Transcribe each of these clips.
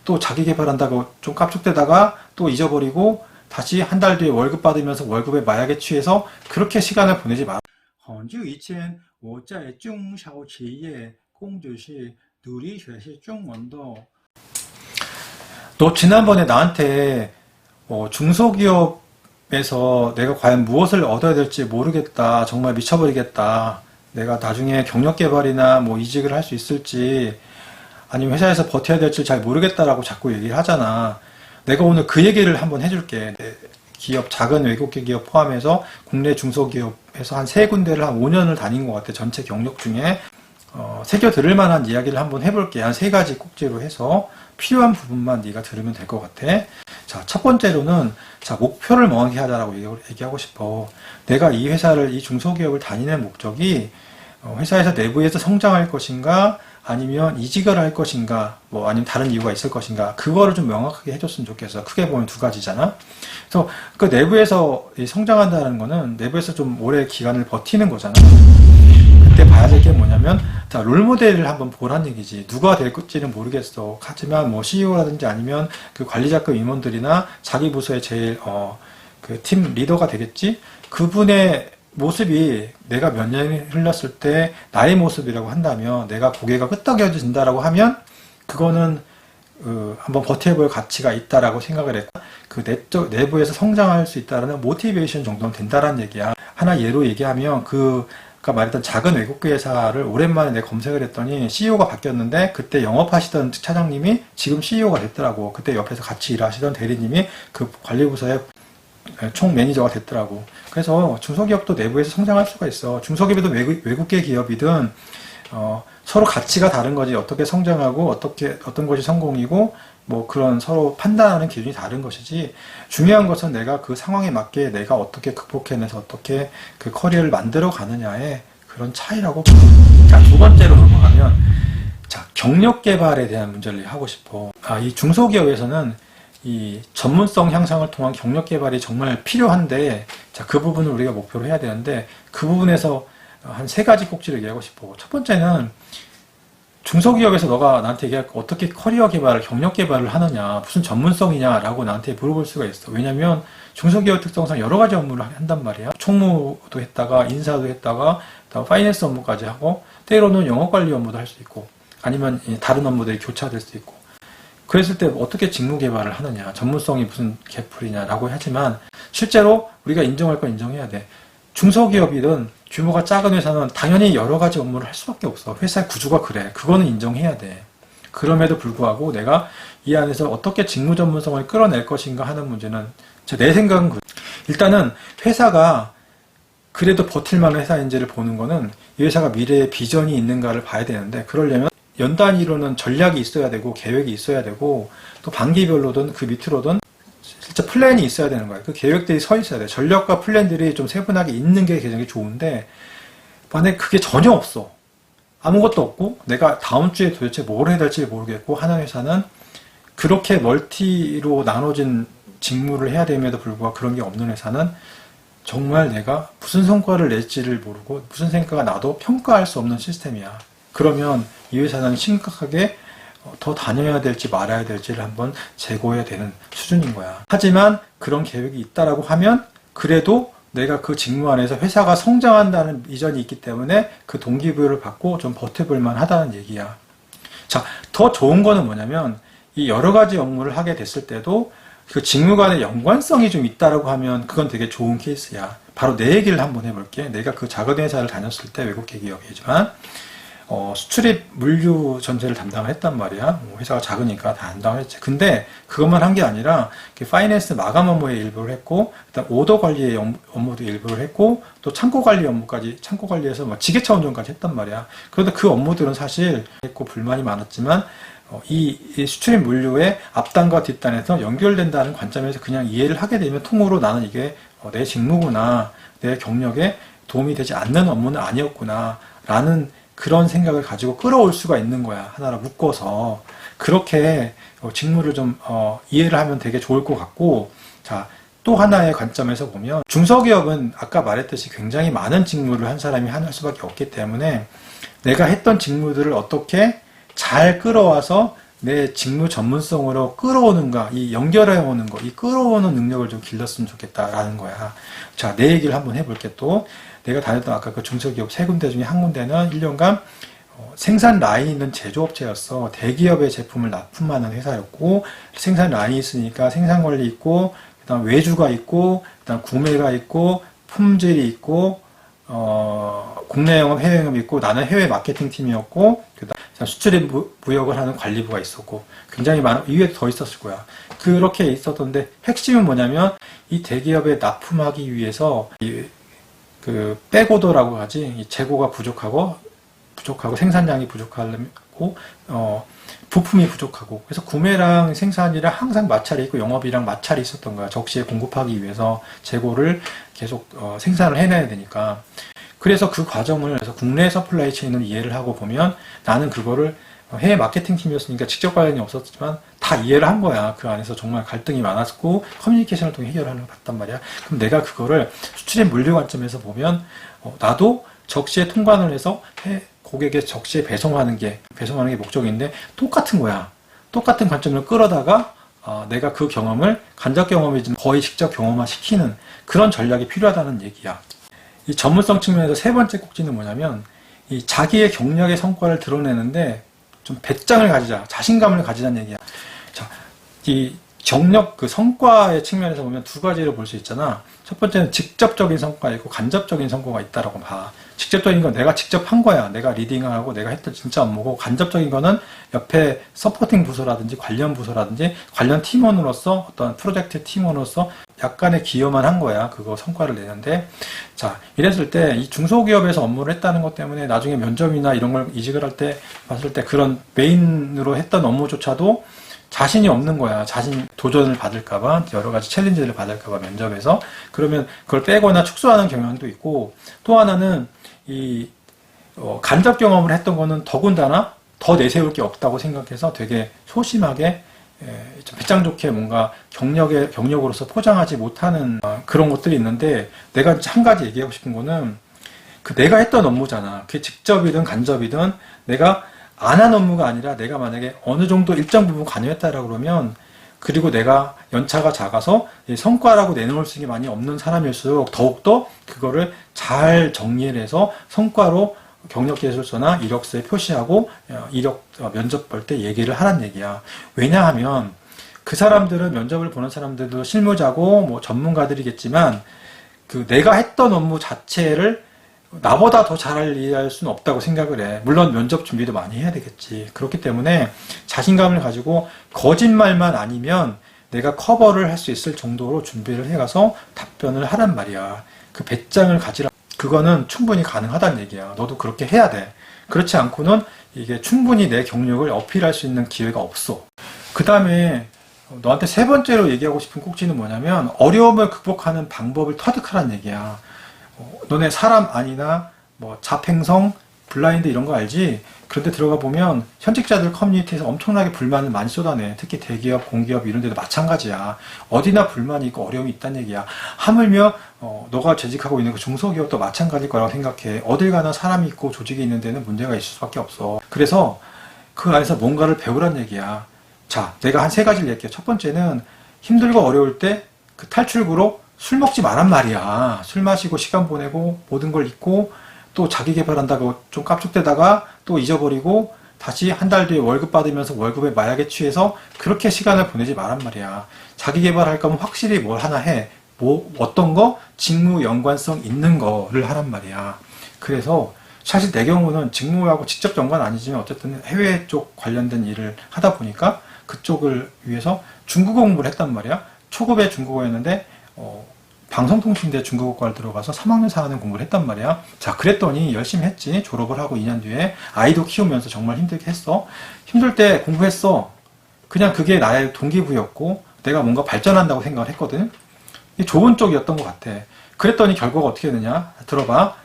또 자기 개발한다고 좀 깝죽대다가 또 잊어버리고 다시 한 달 뒤에 월급 받으면서 월급에 마약에 취해서 그렇게 시간을 보내지 마. 很久以前我在中小企业工作时努力学习中文的。 너 지난번에 나한테 중소기업에서 내가 과연 무엇을 얻어야 될지 모르겠다. 정말 미쳐버리겠다. 내가 나중에 경력개발이나 뭐 이직을 할 수 있을지 아니면 회사에서 버텨야 될지 잘 모르겠다라고 자꾸 얘기를 하잖아. 내가 오늘 그 얘기를 한번 해줄게. 기업, 작은 외국계 기업 포함해서 국내 중소기업에서 한 3군데를 한 5년을 다닌 것 같아. 전체 경력 중에. 새겨 들을 만한 이야기를 한번 해볼게. 한 3가지 꼭지로 해서 필요한 부분만 네가 들으면 될 것 같아. 자, 첫 번째로는 자, 목표를 명확히 하자라고 얘기하고 싶어. 내가 이 회사를, 이 중소기업을 다니는 목적이 회사에서 내부에서 성장할 것인가, 아니면 이직을 할 것인가, 뭐 아니면 다른 이유가 있을 것인가, 그거를 좀 명확하게 해줬으면 좋겠어. 크게 보면 2가지잖아. 그래서 그 내부에서 성장한다는 거는 내부에서 좀 오래 기간을 버티는 거잖아. 그때 봐야 될 게 뭐냐면, 자, 롤모델을 한번 보란 얘기지. 누가 될지는 모르겠어. 하지만 뭐 CEO라든지 아니면 그 관리자급 임원들이나 자기 부서의 제일 그 팀 리더가 되겠지. 그분의 모습이 내가 몇 년이 흘렀을 때 나의 모습이라고 한다면, 내가 고개가 끄덕여진다라고 하면 그거는 한번 버텨볼 가치가 있다라고 생각을 했고, 그 내부에서 성장할 수 있다라는 모티베이션 정도는 된다라는 얘기야. 하나 예로 얘기하면 아까 말했던 작은 외국계 회사를 오랜만에 내가 검색을 했더니 CEO가 바뀌었는데, 그때 영업하시던 차장님이 지금 CEO가 됐더라고. 그때 옆에서 같이 일하시던 대리님이 그 관리부서의 총 매니저가 됐더라고. 그래서 중소기업도 내부에서 성장할 수가 있어. 중소기업이든 외국계 기업이든 서로 가치가 다른 거지. 어떻게 성장하고 어떤 것이 성공이고 뭐 그런 서로 판단하는 기준이 다른 것이지, 중요한 것은 내가 그 상황에 맞게 내가 어떻게 극복해내서 어떻게 그 커리어를 만들어 가느냐의 그런 차이라고 봐. 자, 2번째로 넘어가면, 자, 경력 개발에 대한 문제를 하고 싶어. 이 중소기업에서는 이 전문성 향상을 통한 경력 개발이 정말 필요한데, 자, 그 부분을 우리가 목표로 해야 되는데, 그 부분에서 한 3가지 꼭지를 얘기하고 싶어. 첫 번째는 중소기업에서 너가 나한테 얘기할 어떻게 커리어 개발을, 경력 개발을 하느냐, 무슨 전문성이냐라고 나한테 물어볼 수가 있어. 왜냐면 중소기업 특성상 여러 가지 업무를 한단 말이야. 총무도 했다가 인사도 했다가 파이낸스 업무까지 하고, 때로는 영업관리 업무도 할 수 있고, 아니면 다른 업무들이 교차될 수 있고. 그랬을 때 어떻게 직무 개발을 하느냐, 전문성이 무슨 개풀이냐라고 하지만, 실제로 우리가 인정할 건 인정해야 돼. 중소기업이든 규모가 작은 회사는 당연히 여러 가지 업무를 할 수밖에 없어. 회사의 구조가 그래. 그거는 인정해야 돼. 그럼에도 불구하고 내가 이 안에서 어떻게 직무 전문성을 끌어낼 것인가 하는 문제는, 내 생각은 일단은 회사가 그래도 버틸만한 회사인지를 보는 거는 이 회사가 미래에 비전이 있는가를 봐야 되는데, 그러려면 연 단위로는 전략이 있어야 되고 계획이 있어야 되고, 또 반기별로든 그 밑으로든 실제 플랜이 있어야 되는 거야. 그 계획들이 서 있어야 돼. 전략과 플랜들이 좀 세분하게 있는 게 굉장히 좋은데, 만약에 그게 전혀 없어. 아무것도 없고 내가 다음 주에 도대체 뭘 해야 될지 모르겠고 하는 회사는, 그렇게 멀티로 나눠진 직무를 해야 됨에도 불구하고 그런 게 없는 회사는 정말 내가 무슨 성과를 낼지를 모르고 무슨 성과가 나도 평가할 수 없는 시스템이야. 그러면 이 회사는 심각하게 더 다녀야 될지 말아야 될지를 한번 재고해야 되는 수준인 거야. 하지만 그런 계획이 있다라고 하면 그래도 내가 그 직무 안에서 회사가 성장한다는 비전이 있기 때문에 그 동기부여를 받고 좀 버텨볼 만하다는 얘기야. 자, 더 좋은 거는 뭐냐면, 이 여러 가지 업무를 하게 됐을 때도 그 직무 간의 연관성이 좀 있다라고 하면 그건 되게 좋은 케이스야. 바로 내 얘기를 한번 해볼게. 내가 그 작은 회사를 다녔을 때, 외국계 기업이지만 수출입 물류 전체를 담당을 했단 말이야. 회사가 작으니까 다 담당했지. 근데 그것만 한 게 아니라 파이낸스 마감 업무의 일부를 했고, 그다음 오더 관리의 업무도 일부를 했고, 또 창고 관리 업무까지, 창고 관리에서 뭐 지게차 운전까지 했단 말이야. 그런데 그 업무들은 사실 했고 불만이 많았지만, 이 수출입 물류의 앞단과 뒷단에서 연결된다는 관점에서 그냥 이해를 하게 되면 통으로 나는 이게 내 직무구나, 내 경력에 도움이 되지 않는 업무는 아니었구나 라는 그런 생각을 가지고 끌어올 수가 있는 거야. 하나로 묶어서. 그렇게 직무를 좀 이해를 하면 되게 좋을 것 같고, 자, 또 하나의 관점에서 보면 중소기업은 아까 말했듯이 굉장히 많은 직무를 한 사람이 할 수밖에 없기 때문에 내가 했던 직무들을 어떻게 잘 끌어와서 내 직무 전문성으로 끌어오는가, 이 연결해 오는 거, 이 끌어오는 능력을 좀 길렀으면 좋겠다라는 거야. 자, 내 얘기를 한번 해볼게. 또 내가 다녔던 아까 그 중소기업 세 군데 중에 한 군데는 1년간 생산 라인이 있는 제조업체였어. 대기업의 제품을 납품하는 회사였고, 생산 라인이 있으니까 생산 관리 있고, 그다음 외주가 있고, 그다음 구매가 있고, 품질이 있고, 국내 영업, 해외 영업이 있고, 나는 해외 마케팅 팀이었고, 그다음 수출입 무역을 하는 관리부가 있었고, 굉장히 많은, 이외에 더 있었을 거야. 그렇게 있었던데, 핵심은 뭐냐면, 이 대기업에 납품하기 위해서, 그, 백오더라고 하지, 이 재고가 부족하고, 생산량이 부족하고, 부품이 부족하고, 그래서 구매랑 생산이랑 항상 마찰이 있고 영업이랑 마찰이 있었던 거야. 적시에 공급하기 위해서 재고를 계속 생산을 해내야 되니까. 그래서 그 과정을, 그래서 국내 서플라이 체인을 이해를 하고 보면, 나는 그거를 해외 마케팅 팀이었으니까 직접 관련이 없었지만 다 이해를 한 거야. 그 안에서 정말 갈등이 많았고 커뮤니케이션을 통해 해결하는 걸 봤단 말이야. 그럼 내가 그거를 수출입 물류 관점에서 보면 나도 적시에 통관을 해서 고객에 적시에 배송하는 게 목적인데 똑같은 거야. 똑같은 관점을 끌어다가 내가 그 경험을 간접 경험이지만 거의 직접 경험화 시키는 그런 전략이 필요하다는 얘기야. 이 전문성 측면에서 세 번째 꼭지는 뭐냐면 이 자기의 경력의 성과를 드러내는데 좀 배짱을 가지자, 자신감을 가지자는 얘기야. 자, 이 경력 그 성과의 측면에서 보면 두 가지로 볼 수 있잖아. 첫 번째는 직접적인 성과가 있고 간접적인 성과가 있다라고 봐. 직접적인 건 내가 직접 한 거야. 내가 리딩하고 내가 했던 진짜 업무고, 간접적인 거는 옆에 서포팅 부서라든지 관련 부서라든지 관련 팀원으로서 어떤 프로젝트 팀원으로서 약간의 기여만 한 거야. 그거 성과를 내는데, 자, 이랬을 때 이 중소기업에서 업무를 했다는 것 때문에 나중에 면접이나 이런 걸 이직을 할 때 봤을 때 그런 메인으로 했던 업무조차도 자신이 없는 거야. 자신 도전을 받을까봐, 여러 가지 챌린지를 받을까봐 면접에서. 그러면 그걸 빼거나 축소하는 경향도 있고, 또 하나는 간접 경험을 했던 거는 더군다나 더 내세울 게 없다고 생각해서 되게 소심하게 좀 배짱 좋게 뭔가 경력으로서 포장하지 못하는 그런 것들이 있는데, 내가 한 가지 얘기하고 싶은 거는 그 내가 했던 업무잖아. 그게 직접이든 간접이든 내가 안 한 업무가 아니라 내가 만약에 어느 정도 일정 부분 관여했다라고 그러면, 그리고 내가 연차가 작아서 성과라고 내놓을 수 있는 게 많이 없는 사람일수록 더욱더 그거를 잘 정리를 해서 성과로 경력계획서나 이력서에 표시하고 이력 면접 볼 때 얘기를 하란 얘기야. 왜냐하면 그 사람들은, 면접을 보는 사람들도 실무자고 뭐 전문가들이겠지만 그 내가 했던 업무 자체를 나보다 더 잘 이해할 수는 없다고 생각을 해. 물론 면접 준비도 많이 해야 되겠지. 그렇기 때문에 자신감을 가지고 거짓말만 아니면 내가 커버를 할 수 있을 정도로 준비를 해가서 답변을 하란 말이야. 그 배짱을 가지라. 그거는 충분히 가능하다는 얘기야. 너도 그렇게 해야 돼. 그렇지 않고는 이게 충분히 내 경력을 어필할 수 있는 기회가 없어. 그 다음에 너한테 세 번째로 얘기하고 싶은 꼭지는 뭐냐면, 어려움을 극복하는 방법을 터득하란 얘기야. 너네 사람 아니나 뭐 자팽성, 블라인드 이런 거 알지? 그런데 들어가 보면 현직자들 커뮤니티에서 엄청나게 불만을 많이 쏟아내. 특히 대기업, 공기업 이런 데도 마찬가지야. 어디나 불만이 있고 어려움이 있다는 얘기야. 하물며 너가 재직하고 있는 그 중소기업도 마찬가지일 거라고 생각해. 어딜 가나 사람이 있고 조직이 있는 데는 문제가 있을 수밖에 없어. 그래서 그 안에서 뭔가를 배우란 얘기야. 자, 내가 한 세 가지를 얘기해. 첫 번째는 힘들고 어려울 때 그 탈출구로 술 먹지 마란 말이야. 술 마시고 시간 보내고 모든 걸 잊고 또 자기 개발한다고 좀 깝죽대다가 또 잊어버리고 다시 한 달 뒤에 월급 받으면서 월급에 마약에 취해서 그렇게 시간을 보내지 마란 말이야. 자기 개발할 거면 확실히 뭘 하나 해. 어떤 거? 직무 연관성 있는 거를 하란 말이야. 그래서 사실 내 경우는 직무하고 직접 연관 아니지만 어쨌든 해외 쪽 관련된 일을 하다 보니까 그쪽을 위해서 중국어 공부를 했단 말이야. 초급의 중국어였는데 방송통신대 중국어과를 들어가서 3학년 4학년 공부를 했단 말이야. 자, 그랬더니 열심히 했지. 졸업을 하고 2년 뒤에 아이도 키우면서 정말 힘들게 했어. 힘들 때 공부했어. 그냥 그게 나의 동기부여였고 내가 뭔가 발전한다고 생각을 했거든. 이게 좋은 쪽이었던 것 같아. 그랬더니 결과가 어떻게 되냐? 들어봐.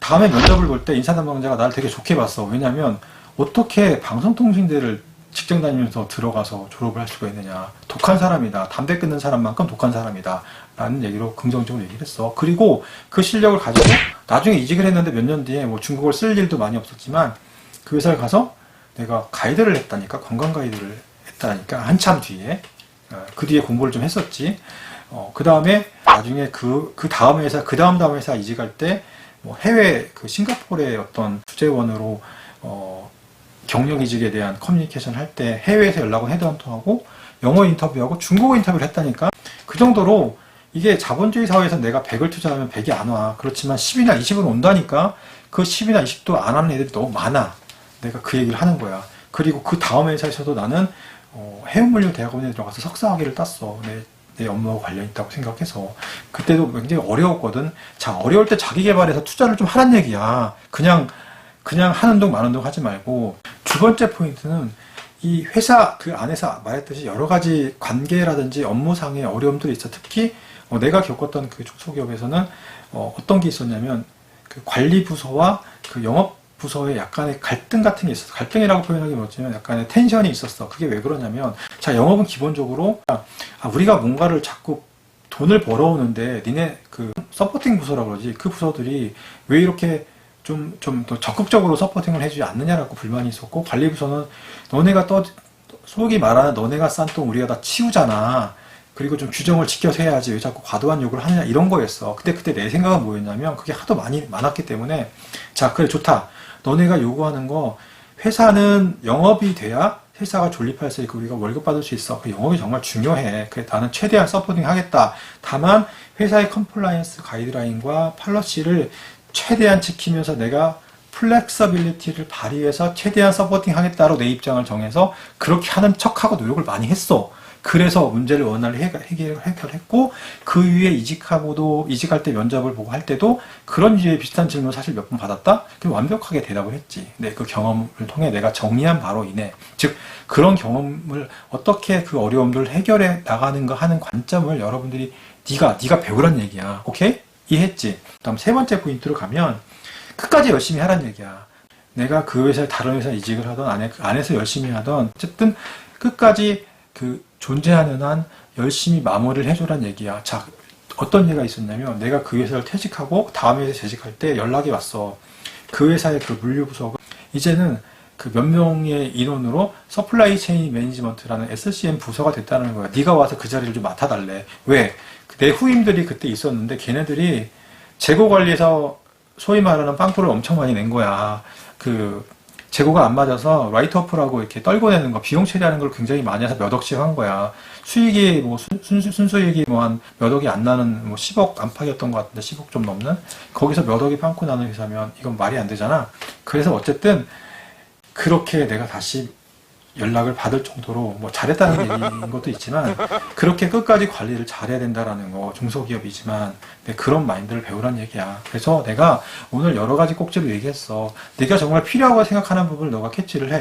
다음에 면접을 볼 때 인사담당자가 나를 되게 좋게 봤어. 왜냐면 어떻게 방송통신대를 직장 다니면서 들어가서 졸업을 할 수가 있느냐. 독한 사람이다. 담배 끊는 사람만큼 독한 사람이다. 라는 얘기로 긍정적으로 얘기를 했어. 그리고 그 실력을 가지고 나중에 이직을 했는데 몇 년 뒤에 뭐 중국어를 쓸 일도 많이 없었지만 그 회사를 가서 내가 가이드를 했다니까. 관광 가이드를 했다니까 한참 뒤에 그 뒤에 공부를 좀 했었지. 그 다음에 나중에 그 다음 회사 그 다음 회사 이직할 때 뭐 해외 그 싱가포르의 어떤 주재원으로 경력 이직에 대한 커뮤니케이션 할 때 해외에서 연락을 해도 한 통하고 영어 인터뷰하고 중국어 인터뷰를 했다니까. 그 정도로 이게 자본주의 사회에서 내가 100을 투자하면 100이 안 와. 그렇지만 10이나 20은 온다니까. 그 10이나 20도 안 하는 애들이 너무 많아. 내가 그 얘기를 하는 거야. 그리고 그 다음 회사에서도 나는 해운물류 대학원에 들어가서 석사학위를 땄어. 내 업무와 관련 있다고 생각해서. 그때도 굉장히 어려웠거든. 자, 어려울 때 자기 개발해서 투자를 좀 하란 얘기야. 그냥 하는 동 마는 동 하지 말고. 두 번째 포인트는 이 회사 그 안에서 말했듯이 여러 가지 관계라든지 업무상의 어려움들이 있어. 특히 내가 겪었던 그 중소기업에서는 어떤 게 있었냐면 그 관리부서와 그 영업부서의 약간의 갈등 같은 게 있었어. 갈등이라고 표현하기 어렵지만 약간의 텐션이 있었어. 그게 왜 그러냐면, 자, 영업은 기본적으로 우리가 뭔가를 자꾸 돈을 벌어오는데 니네 그 서포팅 부서라고 그러지. 그 부서들이 왜 이렇게 좀 더 적극적으로 서포팅을 해주지 않느냐라고 불만이 있었고, 관리부서는 너네가 소위 말하는 너네가 싼 돈 우리가 다 치우잖아. 그리고 좀 규정을 지켜서 해야지 왜 자꾸 과도한 요구를 하느냐 이런 거였어. 그때 내 생각은 뭐였냐면 그게 하도 많았기 때문에 자, 그래 좋다. 너네가 요구하는 거 회사는 영업이 돼야 회사가 존립할 수 있고 우리가 월급 받을 수 있어. 그 영업이 정말 중요해. 그래 나는 최대한 서포팅 하겠다. 다만 회사의 컴플라이언스 가이드라인과 팔러시를 최대한 지키면서 내가 플렉서빌리티를 발휘해서 최대한 서포팅 하겠다로 내 입장을 정해서 그렇게 하는 척하고 노력을 많이 했어. 그래서 문제를 원활히 해결했고, 그 위에 이직할 때 면접을 보고 할 때도 그런 류의 비슷한 질문을 사실 몇 번 받았다? 그럼 완벽하게 대답을 했지. 그 경험을 통해 내가 정리한 바로 인해. 즉, 그런 경험을 어떻게 그 어려움들을 해결해 나가는가 하는 관점을 여러분들이 네가 배우란 얘기야. 오케이? 이해했지? 다음 세 번째 포인트로 가면 끝까지 열심히 하란 얘기야. 내가 그 회사에 다른 회사 이직을 하던 안에서 열심히 하던 어쨌든 끝까지 그 존재하는 한 열심히 마무리를 해줘란 얘기야. 자, 어떤 예가 있었냐면 내가 그 회사를 퇴직하고 다음 회사에 재직할 때 연락이 왔어. 그 회사의 그 물류부서가 이제는 그 몇 명의 인원으로 서플라이 체인 매니지먼트라는 SCM 부서가 됐다는 거야. 네가 와서 그 자리를 좀 맡아달래. 왜? 내 후임들이 그때 있었는데 걔네들이 재고 관리에서 소위 말하는 빵꾸를 엄청 많이 낸 거야. 그 재고가 안 맞아서 라이트오프라고 이렇게 떨궈내는 거, 비용 처리하는 걸 굉장히 많이 해서 몇 억씩 한 거야. 수익이 뭐 순수익이 뭐 한 몇 억이 안 나는 뭐 10억 안팎이었던 것 같은데 10억 좀 넘는 거기서 몇 억이 빵꾸 나는 회사면 이건 말이 안 되잖아. 그래서 어쨌든 그렇게 내가 다시 연락을 받을 정도로 뭐 잘했다는 얘기인 것도 있지만 그렇게 끝까지 관리를 잘해야 된다라는 거, 중소기업이지만 그런 마인드를 배우란 얘기야. 그래서 내가 오늘 여러 가지 꼭지로 얘기했어. 네가 정말 필요하고 생각하는 부분을 너가 캐치를 해.